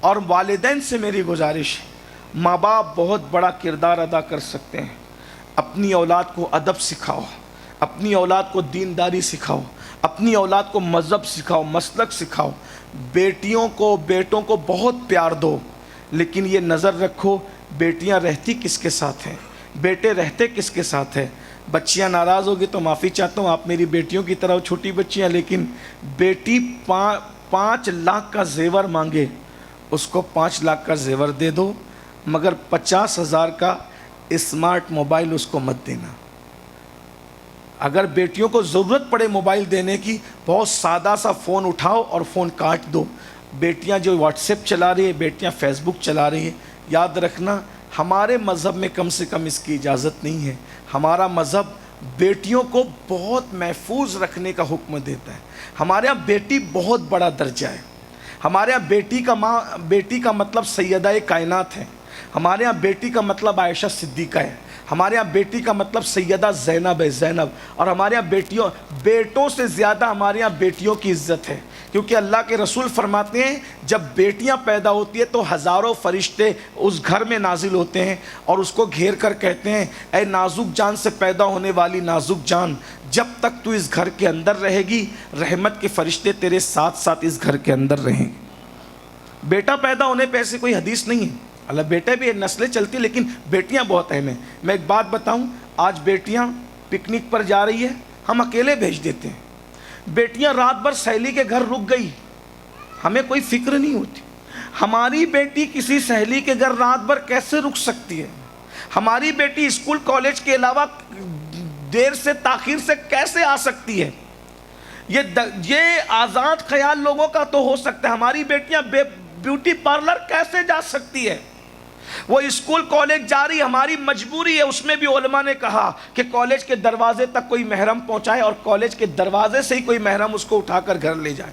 اور والدین سے میری گزارش ہے، ماں باپ بہت بڑا کردار ادا کر سکتے ہیں۔ اپنی اولاد کو ادب سکھاؤ، اپنی اولاد کو دینداری سکھاؤ، اپنی اولاد کو مذہب سکھاؤ، مسلک سکھاؤ۔ بیٹیوں کو بیٹوں کو بہت پیار دو، لیکن یہ نظر رکھو بیٹیاں رہتی کس کے ساتھ ہیں، بیٹے رہتے کس کے ساتھ ہیں۔ بچیاں ناراض ہوگی تو معافی چاہتا ہوں، آپ میری بیٹیوں کی طرح چھوٹی بچیاں، لیکن بیٹی 5 لاکھ کا زیور مانگے، اس کو 5 لاکھ کا زیور دے دو، مگر 50,000 کا اسمارٹ موبائل اس کو مت دینا۔ اگر بیٹیوں کو ضرورت پڑے موبائل دینے کی، بہت سادہ سا فون اٹھاؤ اور فون کاٹ دو۔ بیٹیاں جو واٹس ایپ چلا رہی ہیں، بیٹیاں فیس بک چلا رہی ہیں، یاد رکھنا ہمارے مذہب میں کم سے کم اس کی اجازت نہیں ہے۔ ہمارا مذہب بیٹیوں کو بہت محفوظ رکھنے کا حکم دیتا ہے۔ ہمارے ہاں بیٹی بہت بڑا درجہ ہے۔ ہمارے ہاں بیٹی کا مطلب سیدہ کائنات ہے۔ ہمارے ہاں بیٹی کا مطلب عائشہ صدیقہ ہے۔ ہمارے ہاں بیٹی کا مطلب سیدہ زینب ہے، زینب۔ اور ہمارے ہاں بیٹوں سے زیادہ ہمارے ہاں بیٹیوں کی عزت ہے، کیونکہ اللہ کے رسول فرماتے ہیں جب بیٹیاں پیدا ہوتی ہیں تو ہزاروں فرشتے اس گھر میں نازل ہوتے ہیں اور اس کو گھیر کر کہتے ہیں اے نازک جان سے پیدا ہونے والی نازک جان، جب تک تو اس گھر کے اندر رہے گی رحمت کے فرشتے تیرے ساتھ ساتھ اس گھر کے اندر رہیں گے۔ بیٹا پیدا ہونے پہ ایسی کوئی حدیث نہیں ہے، اللہ بیٹے بھی نسلیں چلتی، لیکن بیٹیاں بہت اہم ہیں۔ میں ایک بات بتاؤں، آج بیٹیاں پکنک پر جا رہی ہے، ہم اکیلے بھیج دیتے ہیں۔ بیٹیاں رات بھر سہیلی کے گھر رک گئی، ہمیں کوئی فکر نہیں ہوتی۔ ہماری بیٹی کسی سہیلی کے گھر رات بھر کیسے رک سکتی ہے؟ ہماری بیٹی اسکول کالج کے علاوہ دیر سے تاخیر سے کیسے آ سکتی ہے؟ یہ آزاد خیال لوگوں کا تو ہو سکتا ہے، ہماری بیٹیاں بیوٹی پارلر کیسے جا سکتی ہے؟ وہ اسکول کالج جا رہی، ہماری مجبوری ہے۔ اس میں بھی علماء نے کہا کہ کالج کے دروازے تک کوئی محرم پہنچائے اور کالج کے دروازے سے ہی کوئی محرم اس کو اٹھا کر گھر لے جائے،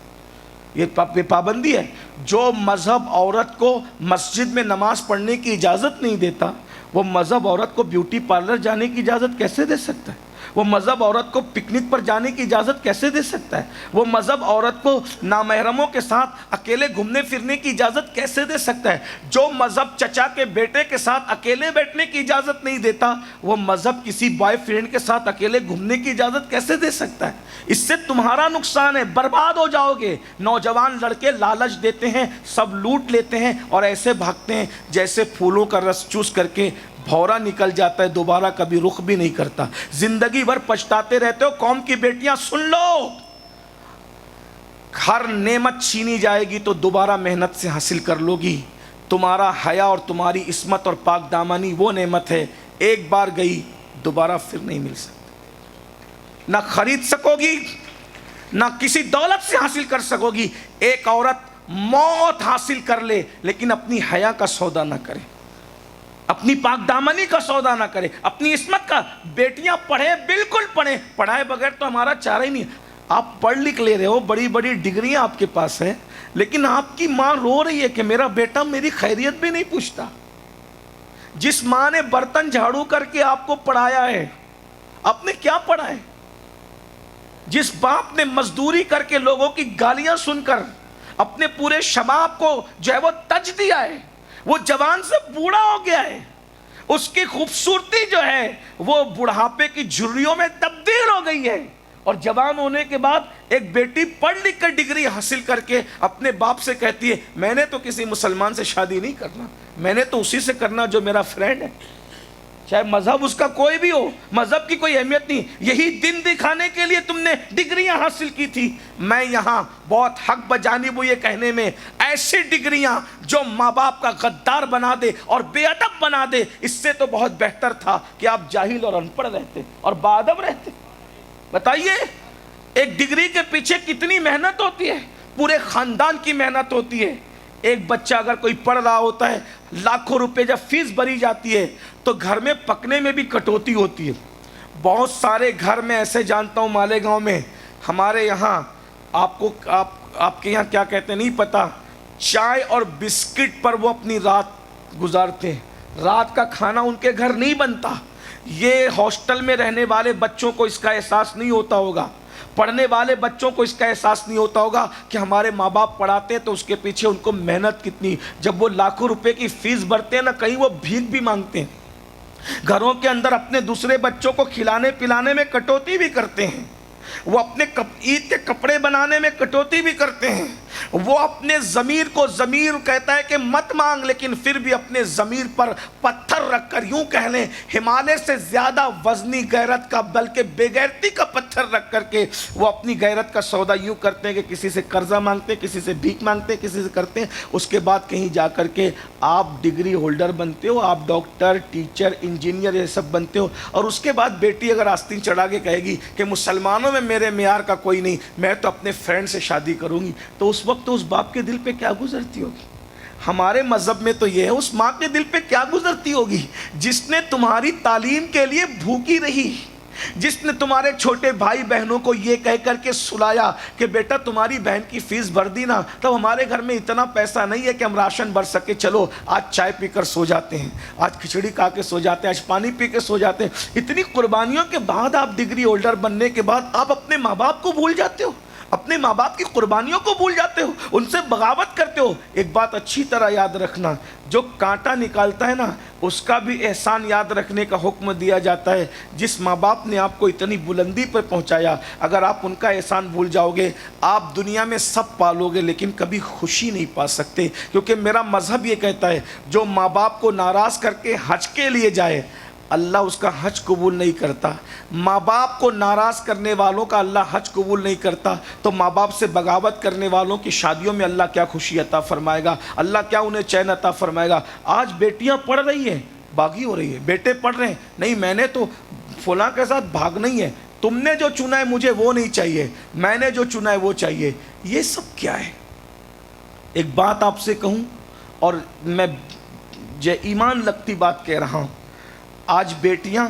یہ پابندی ہے۔ جو مذہب عورت کو مسجد میں نماز پڑھنے کی اجازت نہیں دیتا، وہ مذہب عورت کو بیوٹی پارلر جانے کی اجازت کیسے دے سکتا ہے؟ وہ مذہب عورت کو پکنک پر جانے کی اجازت کیسے دے سکتا ہے؟ وہ مذہب عورت کو نامحرموں کے ساتھ اکیلے گھومنے پھرنے کی اجازت کیسے دے سکتا ہے؟ جو مذہب چچا کے بیٹے کے ساتھ اکیلے بیٹھنے کی اجازت نہیں دیتا، وہ مذہب کسی بوائے فرینڈ کے ساتھ اکیلے گھومنے کی اجازت کیسے دے سکتا ہے؟ اس سے تمہارا نقصان ہے، برباد ہو جاؤ گے۔ نوجوان لڑکے لالچ دیتے ہیں، سب لوٹ لیتے ہیں اور ایسے بھاگتے ہیں جیسے پھولوں کا رس چوس کر کے بھورا نکل جاتا ہے، دوبارہ کبھی رخ بھی نہیں کرتا، زندگی بھر پچھتاتے رہتے ہو۔ قوم کی بیٹیاں سن لو، ہر نعمت چھینی جائے گی تو دوبارہ محنت سے حاصل کر لو گی۔ تمہارا حیا اور تمہاری عصمت اور پاک دامنی وہ نعمت ہے، ایک بار گئی دوبارہ پھر نہیں مل سکتی، نہ خرید سکو گی نہ کسی دولت سے حاصل کر سکو گی۔ ایک عورت موت حاصل کر لے لیکن اپنی حیا کا سودا نہ کرے، اپنی پاک دامنی کا سودا نہ کرے، اپنی عصمت کا۔ بیٹیاں پڑھیں، بالکل پڑھیں، پڑھائے بغیر تو ہمارا چارہ ہی نہیں۔ آپ پڑھ لکھ لے رہے ہو، بڑی بڑی ڈگریاں آپ کے پاس ہیں، لیکن آپ کی ماں رو رہی ہے کہ میرا بیٹا میری خیریت بھی نہیں پوچھتا۔ جس ماں نے برتن جھاڑو کر کے آپ کو پڑھایا ہے، آپ نے کیا پڑھا ہے؟ جس باپ نے مزدوری کر کے لوگوں کی گالیاں سن کر اپنے پورے شباب کو جو ہے وہ تج دیا ہے، وہ جوان سے بوڑھا ہو گیا ہے، اس کی خوبصورتی جو ہے وہ بڑھاپے کی جھریوں میں تبدیل ہو گئی ہے، اور جوان ہونے کے بعد ایک بیٹی پڑھ لکھ کر ڈگری حاصل کر کے اپنے باپ سے کہتی ہے میں نے تو کسی مسلمان سے شادی نہیں کرنا، میں نے تو اسی سے کرنا جو میرا فرینڈ ہے، چاہے مذہب اس کا کوئی بھی ہو، مذہب کی کوئی اہمیت نہیں۔ یہی دن دکھانے کے لیے تم نے ڈگریاں حاصل کی تھی۔ میں یہاں بہت حق بجانب ہوں یہ کہنے میں، ایسی ڈگریاں جو ماں باپ کا غدار بنا دے اور بے ادب بنا دے، اس سے تو بہت بہتر تھا کہ آپ جاہل اور ان پڑھ رہتے اور با ادب رہتے۔ بتائیے ایک ڈگری کے پیچھے کتنی محنت ہوتی ہے، پورے خاندان کی محنت ہوتی ہے۔ ایک بچہ اگر کوئی پڑھ رہا ہوتا ہے، لاکھوں روپے جب فیس بھری جاتی ہے تو گھر میں پکنے میں بھی کٹوتی ہوتی ہے۔ بہت سارے گھر میں ایسے جانتا ہوں مالیگاؤں میں، ہمارے یہاں آپ کے یہاں کیا کہتے ہیں نہیں پتا، چائے اور بسکٹ پر وہ اپنی رات گزارتے ہیں، رات کا کھانا ان کے گھر نہیں بنتا۔ یہ ہاسٹل میں رہنے والے بچوں کو اس کا احساس نہیں ہوتا ہوگا۔ پڑھنے والے بچوں کو اس کا احساس نہیں ہوتا ہوگا کہ ہمارے ماں باپ پڑھاتے ہیں تو اس کے پیچھے ان کو محنت کتنی، جب وہ لاکھوں روپے کی فیس بھرتے ہیں نا، کہیں وہ بھیک بھی مانگتے ہیں، گھروں کے اندر اپنے دوسرے بچوں کو کھلانے پلانے میں کٹوتی بھی کرتے ہیں، وہ اپنے عید کے کپڑے بنانے میں کٹوتی بھی کرتے ہیں، وہ اپنے ضمیر کو، ضمیر کہتا ہے کہ مت مانگ، لیکن پھر بھی اپنے ضمیر پر پتھر رکھ کر، یوں کہہ لیں ہمالیہ سے زیادہ وزنی غیرت کا، بلکہ بے غیرتی کا پتھر رکھ کر کے وہ اپنی غیرت کا سودا یوں کرتے ہیں کہ کسی سے قرضہ مانگتے ہیں، کسی سے بھیک مانگتے ہیں، کسی سے کرتے ہیں، اس کے بعد کہیں جا کر کے آپ ڈگری ہولڈر بنتے ہو، آپ ڈاکٹر، ٹیچر، انجینئر یہ سب بنتے ہو، اور اس کے بعد بیٹی اگر آستین چڑھا کے کہے گی کہ مسلمانوں میں میرے معیار کا کوئی نہیں، میں تو اپنے فرینڈ سے شادی کروں گی، تو اس وقت تو اس باپ کے دل پہ کیا گزرتی ہوگی؟ ہمارے مذہب میں تو یہ ہے، اس ماں کے دل پہ کیا گزرتی ہوگی جس نے تمہاری تعلیم کے لیے بھوکی رہی، جس نے تمہارے چھوٹے بھائی بہنوں کو یہ کہہ کر کے سلایا کہ بیٹا تمہاری بہن کی فیس بھر دی نا، تب ہمارے گھر میں اتنا پیسہ نہیں ہے کہ ہم راشن بھر سکے، چلو آج چائے پی کر سو جاتے ہیں، آج کھچڑی کھا کے سو جاتے ہیں، آج پانی پی کے سو جاتے ہیں۔ اتنی قربانیوں کے بعد آپ ڈگری ہولڈر بننے کے بعد آپ اپنے ماں باپ کو بھول جاتے ہو، اپنے ماں باپ کی قربانیوں کو بھول جاتے ہو، ان سے بغاوت کرتے ہو۔ ایک بات اچھی طرح یاد رکھنا، جو کانٹا نکالتا ہے نا، اس کا بھی احسان یاد رکھنے کا حکم دیا جاتا ہے۔ جس ماں باپ نے آپ کو اتنی بلندی پر پہنچایا، اگر آپ ان کا احسان بھول جاؤ گے، آپ دنیا میں سب پالو گے لیکن کبھی خوشی نہیں پا سکتے، کیونکہ میرا مذہب یہ کہتا ہے جو ماں باپ کو ناراض کر کے حج کے لیے جائے، اللہ اس کا حج قبول نہیں کرتا۔ ماں باپ کو ناراض کرنے والوں کا اللہ حج قبول نہیں کرتا، تو ماں باپ سے بغاوت کرنے والوں کی شادیوں میں اللہ کیا خوشی عطا فرمائے گا، اللہ کیا انہیں چین عطا فرمائے گا۔ آج بیٹیاں پڑھ رہی ہیں، باغی ہو رہی ہے، بیٹے پڑھ رہے ہیں، نہیں میں نے تو فلاں کے ساتھ بھاگنا ہی ہے، تم نے جو چنا ہے مجھے وہ نہیں چاہیے، میں نے جو چنا ہے وہ چاہیے۔ یہ سب کیا ہے؟ ایک بات آپ سے کہوں، اور میں ایمان لگتی بات کہہ رہا ہوں، آج بیٹیاں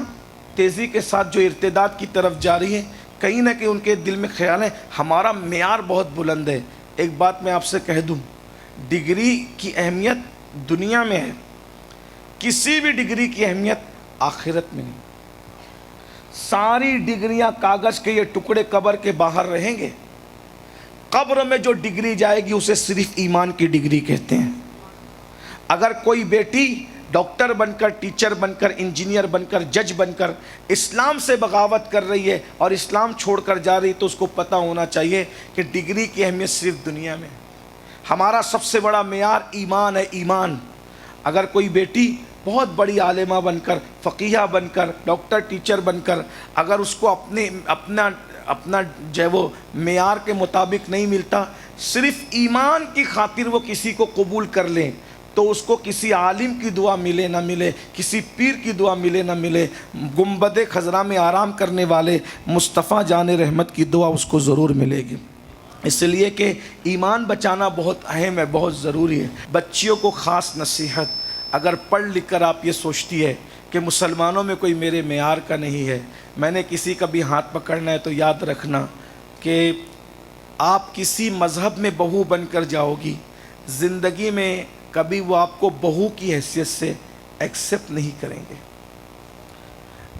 تیزی کے ساتھ جو ارتداد کی طرف جا رہی ہیں، کہیں نہ کہیں ان کے دل میں خیال ہے ہمارا معیار بہت بلند ہے۔ ایک بات میں آپ سے کہہ دوں، ڈگری کی اہمیت دنیا میں ہے، کسی بھی ڈگری کی اہمیت آخرت میں نہیں۔ ساری ڈگریاں کاغذ کے یہ ٹکڑے قبر کے باہر رہیں گے، قبر میں جو ڈگری جائے گی اسے صرف ایمان کی ڈگری کہتے ہیں۔ اگر کوئی بیٹی ڈاکٹر بن کر، ٹیچر بن کر، انجینئر بن کر، جج بن کر اسلام سے بغاوت کر رہی ہے اور اسلام چھوڑ کر جا رہی ہے، تو اس کو پتہ ہونا چاہیے کہ ڈگری کی اہمیت صرف دنیا میں ہے۔ ہمارا سب سے بڑا معیار ایمان ہے، ایمان۔ اگر کوئی بیٹی بہت بڑی عالمہ بن کر، فقیہ بن کر، ڈاکٹر ٹیچر بن کر، اگر اس کو اپنا جو ہے وہ معیار کے مطابق نہیں ملتا، صرف ایمان کی خاطر وہ کسی کو قبول کر لیں، تو اس کو کسی عالم کی دعا ملے نہ ملے، کسی پیر کی دعا ملے نہ ملے، گنبد خضرا میں آرام کرنے والے مصطفیٰ جان رحمت کی دعا اس کو ضرور ملے گی۔ اس لیے کہ ایمان بچانا بہت اہم ہے، بہت ضروری ہے۔ بچیوں کو خاص نصیحت، اگر پڑھ لکھ کر آپ یہ سوچتی ہے کہ مسلمانوں میں کوئی میرے معیار کا نہیں ہے، میں نے کسی کا بھی ہاتھ پکڑنا ہے، تو یاد رکھنا کہ آپ کسی مذہب میں بہو بن کر جاؤ گی، زندگی میں کبھی وہ آپ کو بہو کی حیثیت سے ایکسیپٹ نہیں کریں گے۔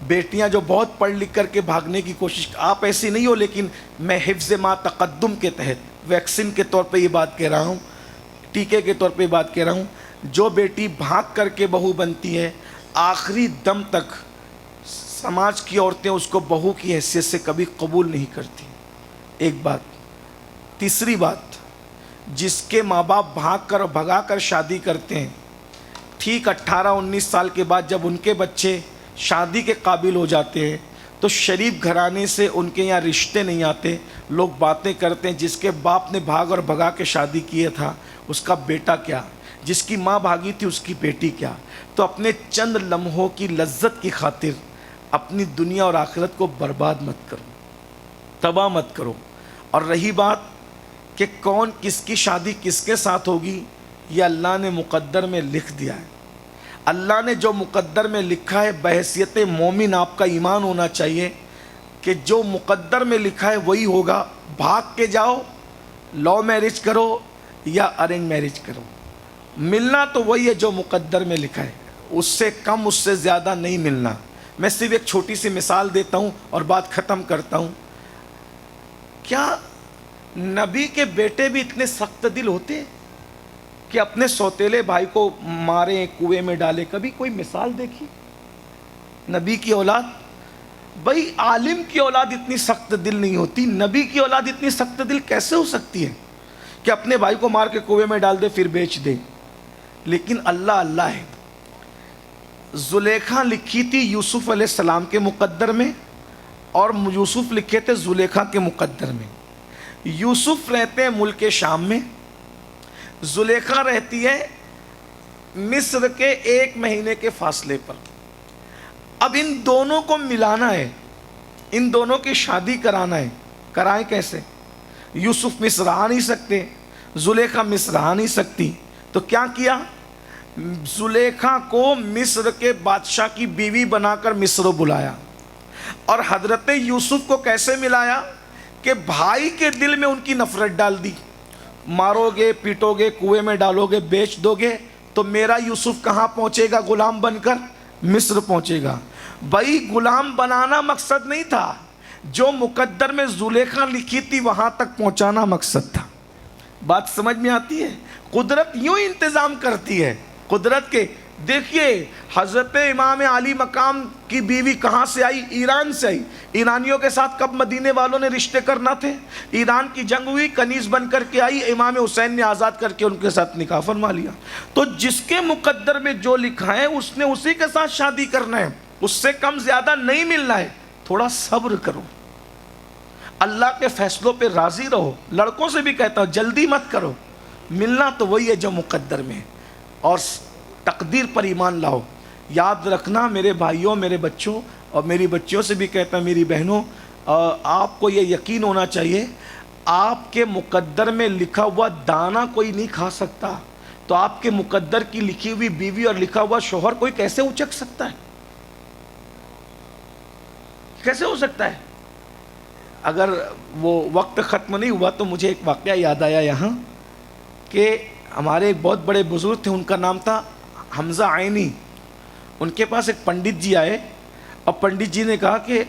بیٹیاں جو بہت پڑھ لکھ کر کے بھاگنے کی کوشش، آپ ایسی نہیں ہو، لیکن میں حفظ ما تقدم کے تحت ویکسین کے طور پہ یہ بات کہہ رہا ہوں، ٹیکے کے طور پہ بات کہہ رہا ہوں، جو بیٹی بھاگ کر کے بہو بنتی ہے، آخری دم تک سماج کی عورتیں اس کو بہو کی حیثیت سے کبھی قبول نہیں کرتی۔ ایک بات۔ تیسری بات، جس کے ماں باپ بھاگ کر اور بھگا کر شادی کرتے ہیں، ٹھیک 18-19 سال کے بعد جب ان کے بچے شادی کے قابل ہو جاتے ہیں، تو شریف گھرانے سے ان کے یہاں رشتے نہیں آتے، لوگ باتیں کرتے ہیں جس کے باپ نے بھاگ اور بھگا کے شادی کیا تھا اس کا بیٹا کیا، جس کی ماں بھاگی تھی اس کی بیٹی کیا۔ تو اپنے چند لمحوں کی لذت کی خاطر اپنی دنیا اور آخرت کو برباد مت کرو، تباہ مت کرو۔ اور رہی بات کہ کون کس کی شادی کس کے ساتھ ہوگی، یہ اللہ نے مقدر میں لکھ دیا ہے۔ اللہ نے جو مقدر میں لکھا ہے، بحیثیت مومن آپ کا ایمان ہونا چاہیے کہ جو مقدر میں لکھا ہے وہی ہوگا۔ بھاگ کے جاؤ، لو میرج کرو یا ارینج میرج کرو، ملنا تو وہی ہے جو مقدر میں لکھا ہے، اس سے کم اس سے زیادہ نہیں ملنا۔ میں صرف ایک چھوٹی سی مثال دیتا ہوں اور بات ختم کرتا ہوں۔ کیا نبی کے بیٹے بھی اتنے سخت دل ہوتے ہیں کہ اپنے سوتیلے بھائی کو مارے، کنویں میں ڈالے؟ کبھی کوئی مثال دیکھی نبی کی اولاد؟ بھائی عالم کی اولاد اتنی سخت دل نہیں ہوتی، نبی کی اولاد اتنی سخت دل کیسے ہو سکتی ہے کہ اپنے بھائی کو مار کے کنویں میں ڈال دے پھر بیچ دے؟ لیکن اللہ اللہ ہے۔ زلیخا لکھی تھی یوسف علیہ السلام کے مقدر میں، اور یوسف لکھے تھے زلیخا کے مقدر میں۔ یوسف رہتے ہیں ملک شام میں، زلیخا رہتی ہے مصر کے 1 مہینے کے فاصلے پر۔ اب ان دونوں کو ملانا ہے، ان دونوں کی شادی کرانا ہے، کرائیں کیسے؟ یوسف مصر آ نہیں سکتے، زلیخا مصر آ نہیں سکتی، تو کیا کیا؟ زلیخا کو مصر کے بادشاہ کی بیوی بنا کر مصر بلایا، اور حضرت یوسف کو کیسے ملایا کہ بھائی کے دل میں ان کی نفرت ڈال دی، مارو گے، پیٹو گے، کنویں میں ڈالو گے، بیچ دو گے تو میرا یوسف کہاں پہنچے گا غلام بن کر؟ مصر پہنچے گا۔ بھائی غلام بنانا مقصد نہیں تھا، جو مقدر میں زلیخا لکھی تھی وہاں تک پہنچانا مقصد تھا۔ بات سمجھ میں آتی ہے؟ قدرت یوں انتظام کرتی ہے۔ قدرت کے دیکھیے، حضرت امام علی مقام کی بیوی کہاں سے آئی؟ ایران سے آئی۔ ایرانیوں کے ساتھ کب مدینے والوں نے رشتے کرنا تھے؟ ایران کی جنگ ہوئی، کنیز بن کر کے آئی، امام حسین نے آزاد کر کے ان کے ساتھ نکاح فرما لیا۔ تو جس کے مقدر میں جو لکھا ہے اس نے اسی کے ساتھ شادی کرنا ہے، اس سے کم زیادہ نہیں ملنا ہے۔ تھوڑا صبر کرو، اللہ کے فیصلوں پہ راضی رہو۔ لڑکوں سے بھی کہتا ہوں جلدی مت کرو، ملنا تو وہی ہے جو مقدر میں ہے، اور تقدیر پر ایمان لاؤ۔ یاد رکھنا میرے بھائیوں، میرے بچوں، اور میری بچیوں سے بھی کہتا ہوں، میری بہنوں، آپ کو یہ یقین ہونا چاہیے، آپ کے مقدر میں لکھا ہوا دانا کوئی نہیں کھا سکتا، تو آپ کے مقدر کی لکھی ہوئی بیوی اور لکھا ہوا شوہر کوئی کیسے اچک سکتا ہے؟ کیسے ہو سکتا ہے؟ اگر وہ وقت ختم نہیں ہوا تو مجھے ایک واقعہ یاد آیا یہاں، کہ ہمارے ایک بہت بڑے بزرگ تھے، ان کا نام تھا حمزہ عینی۔ ان کے پاس ایک پنڈت جی آئے، اور پنڈت جی نے کہا کہ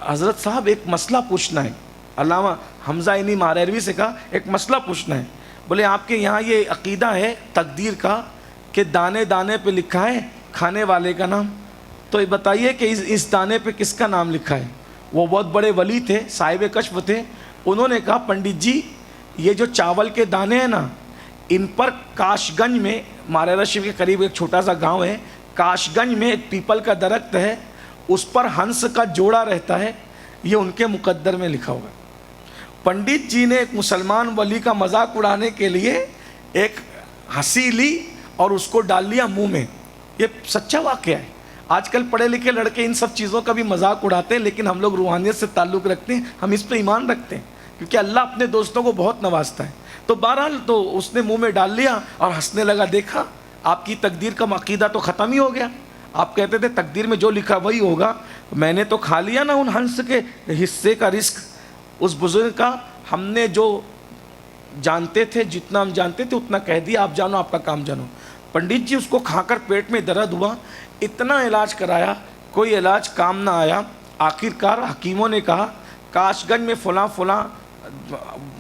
حضرت صاحب ایک مسئلہ پوچھنا ہے۔ علامہ حمزہ عینی ماریروی سے کہا ایک مسئلہ پوچھنا ہے۔ بولے آپ کے یہاں یہ عقیدہ ہے تقدیر کا کہ دانے دانے پہ لکھا ہے کھانے والے کا نام، تو یہ بتائیے کہ اس دانے پہ کس کا نام لکھا ہے؟ وہ بہت بڑے ولی تھے، صاحب کشف تھے۔ انہوں نے کہا پنڈت جی یہ جو چاول کے دانے ہیں نا، ان پر کاش گنج میں، ماریرا شریف کے قریب ایک چھوٹا سا گاؤں ہے، کاش گنج میں ایک پیپل کا درخت ہے، اس پر ہنس کا جوڑا رہتا ہے، یہ ان کے مقدر میں لکھا ہوا ہے۔ پنڈت جی نے ایک مسلمان ولی کا مذاق اڑانے کے لیے ایک ہنسی لی اور اس کو ڈال لیا منہ میں۔ یہ سچا واقعہ ہے۔ آج کل پڑھے لکھے لڑکے ان سب چیزوں کا بھی مذاق اڑاتے ہیں، لیکن ہم لوگ روحانیت سے تعلق رکھتے ہیں، ہم اس پہ ایمان رکھتے ہیں، کیونکہ اللہ اپنے دوستوں کو بہت نوازتا ہے۔ تو بہرحال تو اس نے منہ میں ڈال لیا اور ہنسنے لگا۔ دیکھا آپ کی تقدیر کا عقیدہ تو ختم ہی ہو گیا، آپ کہتے تھے تقدیر میں جو لکھا وہی ہوگا، میں نے تو کھا لیا نا ان ہنس کے حصے کا رزق اس بزرگ کا۔ ہم نے جو جانتے تھے، جتنا ہم جانتے تھے اتنا کہہ دیا، آپ جانو آپ کا کام جانو۔ پنڈت جی اس کو کھا کر پیٹ میں درد ہوا، اتنا علاج کرایا، کوئی علاج کام نہ آیا۔ آخر کار حکیموں نے کہا کاش گنج میں فلاں فلاں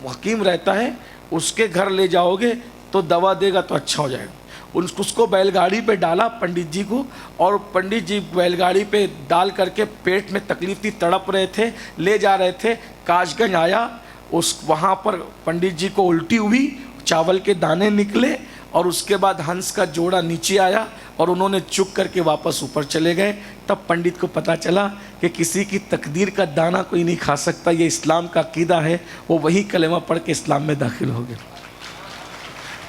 حکیم رہتا ہے، اس کے گھر لے جاؤ گے تو دوا دے گا تو اچھا ہو جائے گا۔ اس کو بیل گاڑی پہ ڈالا پنڈت جی کو، اور پنڈت جی بیل گاڑی پہ ڈال کر کے پیٹ میں تکلیف تھی، تڑپ رہے تھے، لے جا رہے تھے۔ کاش گنج آیا، وہاں پر پنڈت جی کو الٹی ہوئی، چاول کے دانے نکلے، اور اس کے بعد ہنس کا جوڑا نیچے آیا، اور انہوں نے چک کر کے واپس اوپر چلے گئے۔ تب پنڈت کو پتہ چلا کہ کسی کی تقدیر کا دانہ کوئی نہیں کھا سکتا، یہ اسلام کا عقیدہ ہے۔ وہ وہی کلمہ پڑھ کے اسلام میں داخل ہو گئے۔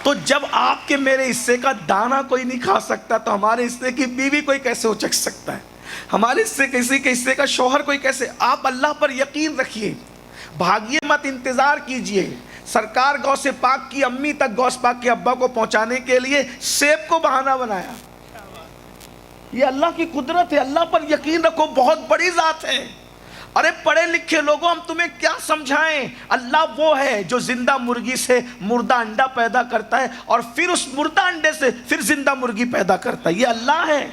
تو جب آپ کے میرے حصے کا دانہ کوئی نہیں کھا سکتا تو ہمارے حصے کی بیوی کوئی کیسے اچک سکتا ہے؟ ہمارے حصے کسی کے حصے کا شوہر کوئی کیسے؟ آپ اللہ پر یقین رکھیے، بھاگیے مت، انتظار کیجئے۔ سرکار غوث پاک کی امی تک غوث پاک کے ابا کو پہنچانے کے لیے سیب کو بہانہ بنایا۔ یہ اللہ کی قدرت ہے، اللہ پر یقین رکھو، بہت بڑی ذات ہے۔ ارے پڑھے لکھے لوگوں، ہم تمہیں کیا سمجھائیں؟ اللہ وہ ہے جو زندہ مرغی سے مردہ انڈا پیدا کرتا ہے، اور پھر اس مردہ انڈے سے پھر زندہ مرغی پیدا کرتا ہے۔ یہ اللہ ہے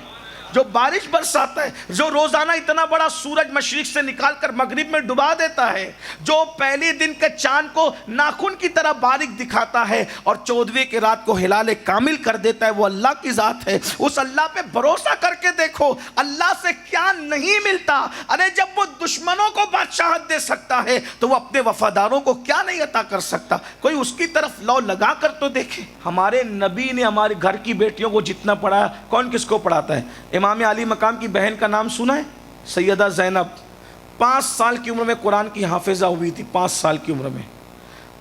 جو بارش برساتا ہے، جو روزانہ اتنا بڑا سورج مشرق سے نکال کر مغرب میں ڈبا دیتا ہے، جو پہلی دن کے چاند کو ناخن کی طرح باریک دکھاتا ہے اور 14ویں کی رات کو ہلال کامل کر دیتا ہے، وہ اللہ کی ذات ہے۔ اس اللہ پہ بھروسہ کر کے دیکھو اللہ سے کیا نہیں ملتا۔ ارے جب وہ دشمنوں کو بادشاہت دے سکتا ہے تو وہ اپنے وفاداروں کو کیا نہیں عطا کر سکتا؟ کوئی اس کی طرف لو لگا کر تو دیکھے۔ ہمارے نبی نے ہمارے گھر کی بیٹیوں کو جتنا پڑھایا، کون کس کو پڑھاتا ہے؟ امام علی مقام کی بہن کا نام سنا ہے؟ سیدہ زینب 5 سال کی عمر میں قرآن کی حافظہ ہوئی تھی، 5 سال کی عمر میں۔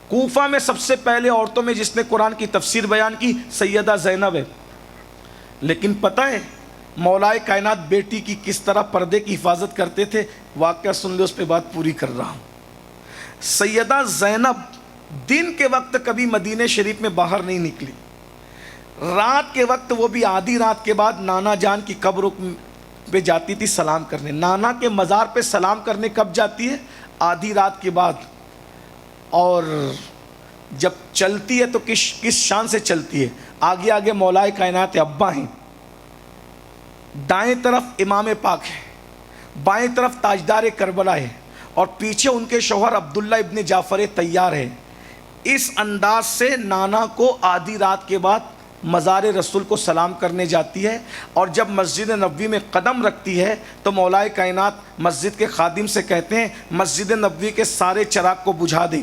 کوفہ میں سب سے پہلے عورتوں میں جس نے قرآن کی تفسیر بیان کی سیدہ زینب ہے۔ لیکن پتہ ہے مولائے کائنات بیٹی کی کس طرح پردے کی حفاظت کرتے تھے؟ واقعہ سن لو، اس پہ بات پوری کر رہا ہوں۔ سیدہ زینب دن کے وقت کبھی مدینہ شریف میں باہر نہیں نکلی، رات کے وقت وہ بھی آدھی رات کے بعد نانا جان کی قبر پہ جاتی تھی سلام کرنے۔ نانا کے مزار پہ سلام کرنے کب جاتی ہے؟ آدھی رات کے بعد۔ اور جب چلتی ہے تو کس شان سے چلتی ہے؟ آگے آگے مولائے کائنات ابا ہیں، دائیں طرف امام پاک ہے، بائیں طرف تاجدار کربلا ہے، اور پیچھے ان کے شوہر عبداللہ ابن جعفر طیار ہے۔ اس انداز سے نانا کو آدھی رات کے بعد مزار رسول کو سلام کرنے جاتی ہے، اور جب مسجد نبوی میں قدم رکھتی ہے تو مولائے کائنات مسجد کے خادم سے کہتے ہیں مسجد نبوی کے سارے چراغ کو بجھا دے،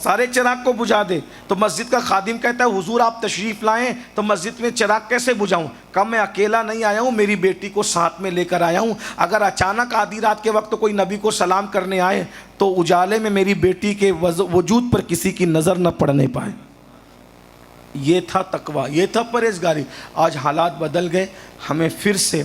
سارے چراغ کو بجھا دے۔ تو مسجد کا خادم کہتا ہے حضور آپ تشریف لائیں تو مسجد میں چراغ کیسے بجھاؤں؟ کہا میں اکیلا نہیں آیا ہوں، میری بیٹی کو ساتھ میں لے کر آیا ہوں، اگر اچانک آدھی رات کے وقت کوئی نبی کو سلام کرنے آئے تو اجالے میں میری بیٹی کے وجود پر کسی کی نظر نہ پڑنے پائے۔ یہ تھا تقویٰ، یہ تھا پرہیزگاری۔ آج حالات بدل گئے، ہمیں پھر سے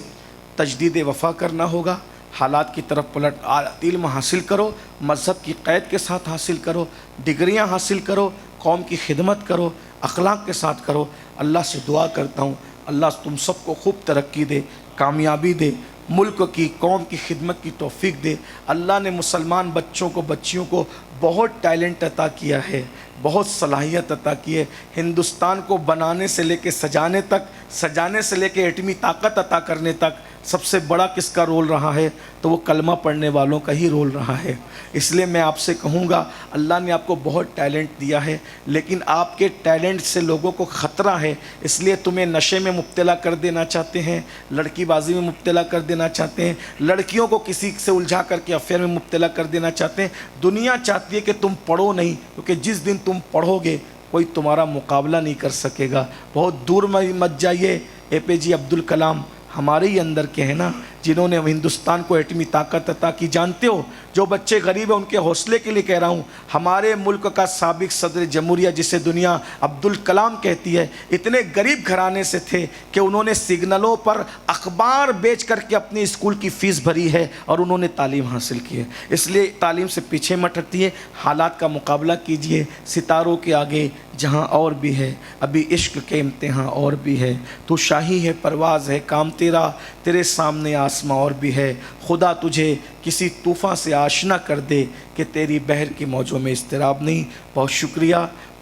تجدید وفا کرنا ہوگا، حالات کی طرف پلٹ۔ علم حاصل کرو، مذہب کی قید کے ساتھ حاصل کرو، ڈگریاں حاصل کرو، قوم کی خدمت کرو، اخلاق کے ساتھ کرو۔ اللہ سے دعا کرتا ہوں اللہ تم سب کو خوب ترقی دے، کامیابی دے، ملک کی قوم کی خدمت کی توفیق دے۔ اللہ نے مسلمان بچوں کو بچیوں کو بہت ٹیلنٹ عطا کیا ہے، بہت صلاحیت عطا کی ہے۔ ہندوستان کو بنانے سے لے کے سجانے تک، سجانے سے لے کے ایٹمی طاقت عطا کرنے تک سب سے بڑا کس کا رول رہا ہے؟ تو وہ کلمہ پڑھنے والوں کا ہی رول رہا ہے۔ اس لیے میں آپ سے کہوں گا اللہ نے آپ کو بہت ٹیلنٹ دیا ہے، لیکن آپ کے ٹیلنٹ سے لوگوں کو خطرہ ہے، اس لیے تمہیں نشے میں مبتلا کر دینا چاہتے ہیں، لڑکی بازی میں مبتلا کر دینا چاہتے ہیں، لڑکیوں کو کسی سے الجھا کر کے افیئر میں مبتلا کر دینا چاہتے ہیں۔ دنیا چاہتی ہے کہ تم پڑھو نہیں، کیونکہ جس دن تم پڑھو گے کوئی تمہارا مقابلہ نہیں کر سکے گا۔ بہت دور مت جائیے، اے پی جے عبد الکلام ہمارے ہی اندر کے ہیں نا، جنہوں نے ہندوستان کو ایٹمی طاقت عطا کی۔ جانتے ہو جو بچے غریب ہیں ان کے حوصلے کے لیے کہہ رہا ہوں، ہمارے ملک کا سابق صدر جمہوریہ جسے دنیا عبد الکلام کہتی ہے، اتنے غریب گھرانے سے تھے کہ انہوں نے سگنلوں پر اخبار بیچ کر کے اپنی اسکول کی فیس بھری ہے اور انہوں نے تعلیم حاصل کی ہے۔ اس لیے تعلیم سے پیچھے مت ہٹیے، حالات کا مقابلہ کیجئے۔ ستاروں کے آگے جہاں اور بھی ہے، ابھی عشق کے امتحان اور بھی ہے، تو شاہی ہے پرواز ہے کام تیرا، تیرے سامنے آسماں اور بھی ہے۔ خدا تجھے کسی طوفان سے آشنا کر دے کہ تیری بحر کی موجوں میں اضطراب نہیں۔ بہت شکریہ۔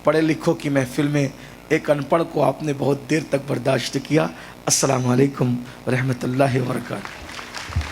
پڑھے لکھوں کی محفل میں ایک ان پڑھ کو آپ نے بہت دیر تک برداشت کیا۔ السلام علیکم ورحمۃ اللہ وبرکاتہ۔